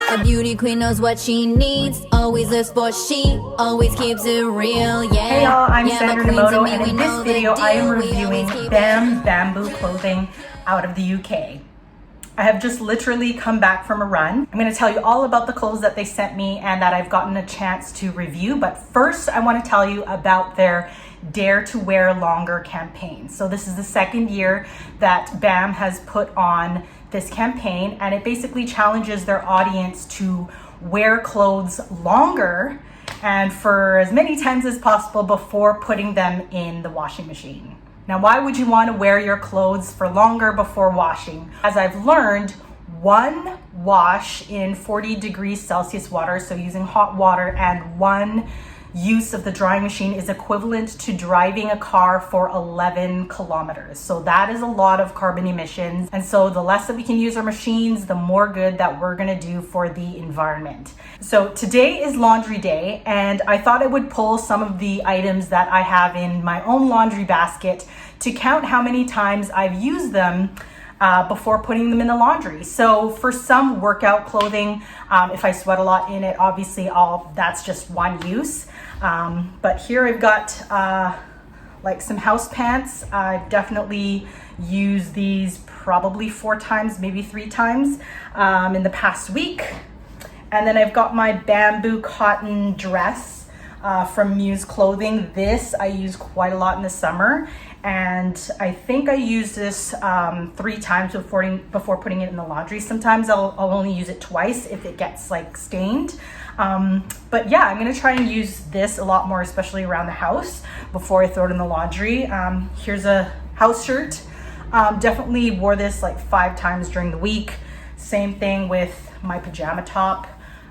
A beauty queen knows what she needs, always looks for she, always keeps it real, yeah. Hey y'all, I'm Yeah, Sandra my queens Namoto, me, and we in this know the video I am deal, we reviewing always keep it BAM Bamboo clothing out of the UK. I have just literally come back from a run. I'm going to tell you all about the clothes that they sent me and that I've gotten a chance to review, but first I want to tell you about their Dare to Wear Longer campaign. So this is the second year that BAM has put on this campaign, and it basically challenges their audience to wear clothes longer and for as many times as possible before putting them in the washing machine. Now, why would you want to wear your clothes for longer before washing? As I've learned, one wash in 40 degrees Celsius water, so using hot water, and one use of the drying machine is equivalent to driving a car for 11 kilometers. So that is a lot of carbon emissions. And so the less that we can use our machines, the more good that we're gonna do for the environment. So today is laundry day, and I thought I would pull some of the items that I have in my own laundry basket to count how many times I've used them before putting them in the laundry. So for some workout clothing, if I sweat a lot in it, obviously that's just one use. But here I've got like some house pants. I've definitely used these probably 4 times, maybe 3 times in the past week. And then I've got my bamboo cotton dress from Muse Clothing. This I use quite a lot in the summer, and I think I use this 3 times before putting it in the laundry. Sometimes I'll only use it twice if it gets like stained. But yeah, I'm gonna try and use this a lot more, especially around the house before I throw it in the laundry. Here's a house shirt. Definitely wore this like 5 times during the week. Same thing with my pajama top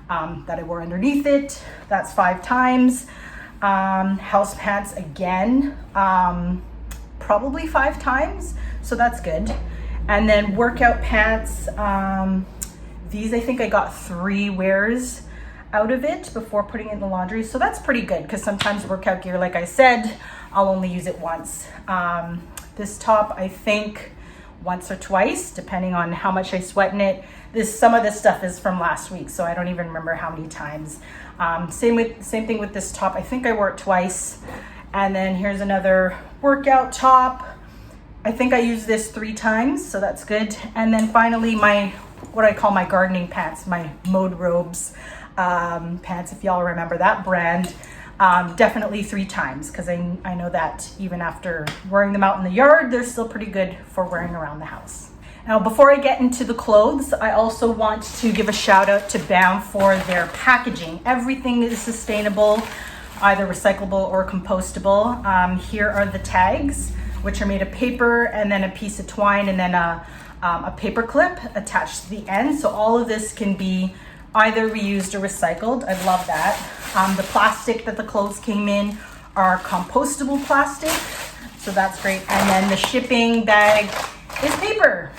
that I wore underneath it. That's 5 times. House pants again, probably 5 times. So that's good. And then workout pants. These I think I got 3 wears out of it before putting it in the laundry. So that's pretty good, because sometimes workout gear, like I said, I'll only use it once. This top, I think once or twice, depending on how much I sweat in it. Some of this stuff is from last week, so I don't even remember how many times. Same thing with this top. I think I wore it twice. And then here's another workout top. I think I used this 3 times, so that's good. And then finally what I call my gardening pants, my Mode Robes pants, if y'all remember that brand. Definitely 3 times, because I know that even after wearing them out in the yard, they're still pretty good for wearing around the house. Now, before I get into the clothes, I also want to give a shout out to BAM for their packaging. Everything is sustainable, either recyclable or compostable. Here are the tags, which are made of paper and then a piece of twine and then a paper clip attached to the end. So all of this can be either reused or recycled. I love that. The plastic that the clothes came in are compostable plastic, so that's great. And then the shipping bag is paper.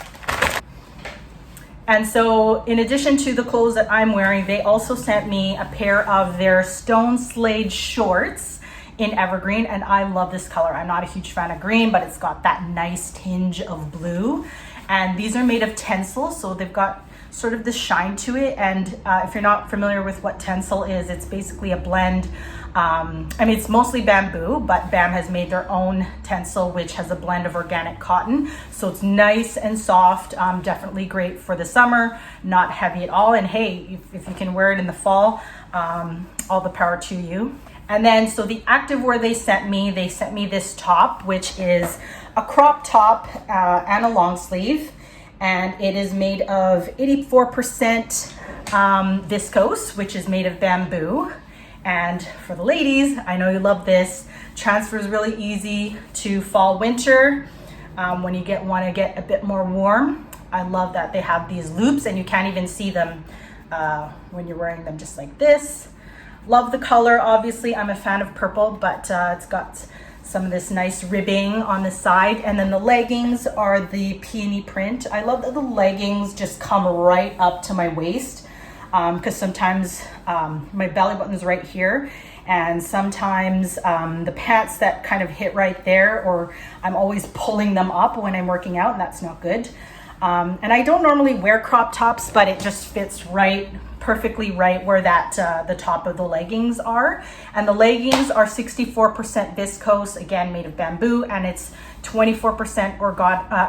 And so in addition to the clothes that I'm wearing, they also sent me a pair of their Stone Slade shorts in evergreen, and I love this color. I'm not a huge fan of green, but it's got that nice tinge of blue. And these are made of tencel, so they've got sort of this shine to it. And if you're not familiar with what tencel is, it's basically a blend. I mean, it's mostly bamboo, but BAM has made their own tencel, which has a blend of organic cotton. So it's nice and soft, definitely great for the summer, not heavy at all. And hey, if you can wear it in the fall, all the power to you. And then, so the activewear they sent me this top, which is a crop top and a long sleeve. And it is made of 84% viscose, which is made of bamboo. And for the ladies, I know you love this. Transfers really easy to fall, winter. When you want to get a bit more warm. I love that they have these loops and you can't even see them when you're wearing them, just like this. Love the color. Obviously, I'm a fan of purple, but it's got some of this nice ribbing on the side. And then the leggings are the peony print. I love that the leggings just come right up to my waist, because sometimes my belly button is right here, and sometimes the pants that kind of hit right there, or I'm always pulling them up when I'm working out, and that's not good. And I don't normally wear crop tops, but it just fits right perfectly right where that the top of the leggings are. And the leggings are 64% viscose, again made of bamboo, and it's 24%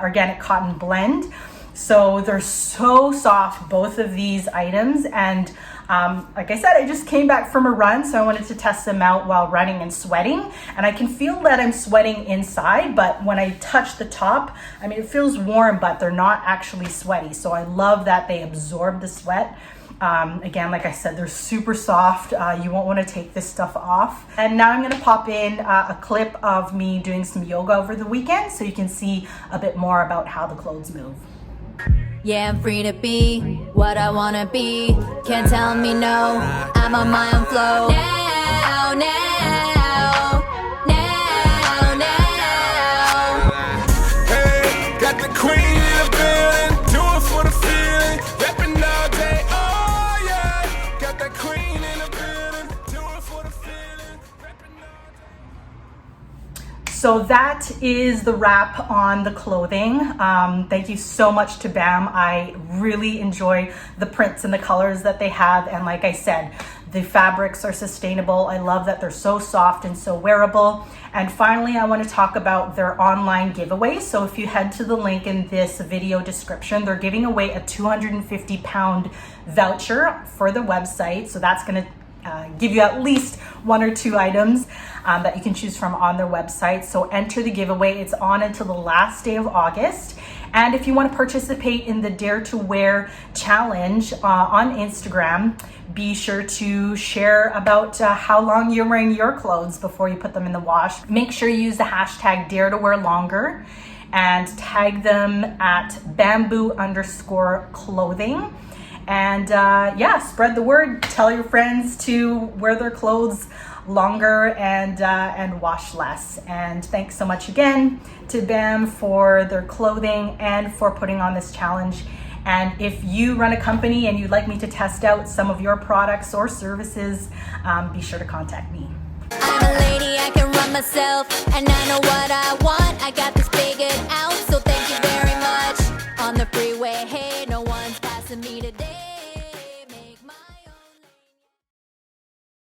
organic cotton blend. So they're so soft, both of these items. And like I said, I just came back from a run, so I wanted to test them out while running and sweating. And I can feel that I'm sweating inside, but when I touch the top, I mean, it feels warm, but they're not actually sweaty. So I love that they absorb the sweat. Again, like I said, they're super soft. You won't want to take this stuff off. And now I'm going to pop in a clip of me doing some yoga over the weekend so you can see a bit more about how the clothes move. Yeah, I'm free to be what I wanna be. Can't tell me no, I'm on my own flow. Now, now, now, now. Hey, got the queen in the building, do it for the feeling, reppin' all day, oh yeah. Got that queen in the building, do it for the feeling, reppin' all day. So that is the wrap on the clothing. Thank you so much to BAM. I really enjoy the prints and the colors that they have. And like I said, the fabrics are sustainable. I love that they're so soft and so wearable. And finally, I want to talk about their online giveaway. So if you head to the link in this video description, they're giving away a 250-pound voucher for the website. So that's going to give you at least 1 or 2 items that you can choose from on their website. So enter the giveaway. It's on until the last day of August. And if you want to participate in the Dare to Wear challenge on Instagram, be sure to share about how long you're wearing your clothes before you put them in the wash. Make sure you use the hashtag Dare to Wear Longer and tag them at bamboo_clothing. And yeah, spread the word. Tell your friends to wear their clothes longer and wash less. And thanks so much again to BAM for their clothing and for putting on this challenge. And if you run a company and you'd like me to test out some of your products or services, be sure to contact me. I'm a lady, I can run myself, and I know what I want. I got this figured out.